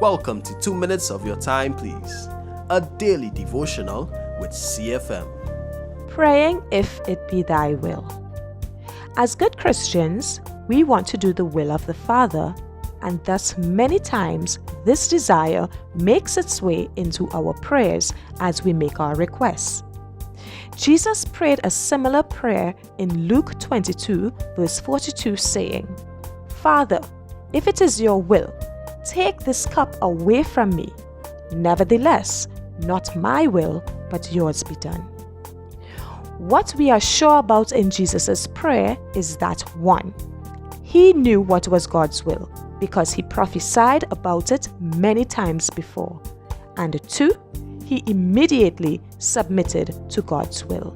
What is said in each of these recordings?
Welcome to 2 minutes of your time, please. A daily devotional with CFM. Praying if it be thy will. As good Christians, we want to do the will of the Father, and thus many times this desire makes its way into our prayers as we make our requests. Jesus prayed a similar prayer in Luke 22, verse 42, saying, "Father, if it is your will, take this cup away from me. Nevertheless, not my will, but yours be done." What we are sure about in Jesus' prayer is that 1. He knew what was God's will because he prophesied about it many times before. And 2, he immediately submitted to God's will.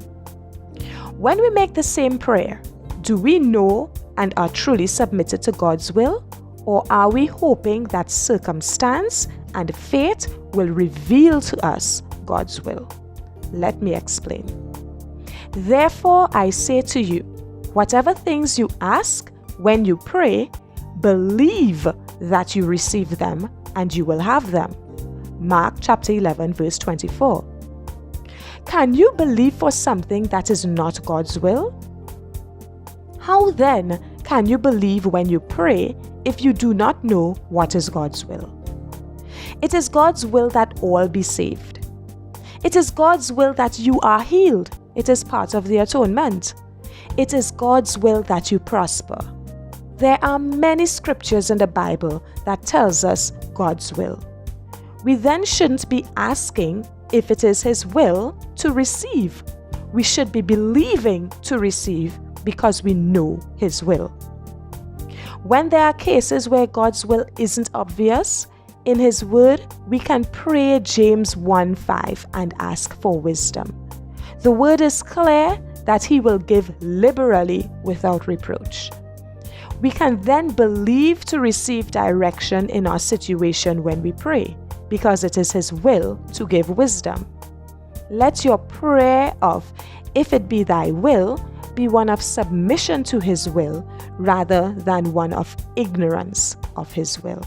When we make the same prayer, do we know and are truly submitted to God's will? Or are we hoping that circumstance and fate will reveal to us God's will? Let me explain. Therefore, I say to you, whatever things you ask when you pray, believe that you receive them and you will have them. Mark chapter 11, verse 24. Can you believe for something that is not God's will? How then can you believe when you pray if you do not know what is God's will? It is God's will that all be saved. It is God's will that you are healed. It is part of the atonement. It is God's will that you prosper. There are many scriptures in the Bible that tells us God's will. We then shouldn't be asking if it is His will to receive. We should be believing to receive because we know His will. When there are cases where God's will isn't obvious, in His Word, we can pray James 1:5 and ask for wisdom. The Word is clear that He will give liberally without reproach. We can then believe to receive direction in our situation when we pray, because it is His will to give wisdom. Let your prayer of, "If it be thy will," be one of submission to His will rather than one of ignorance of His will.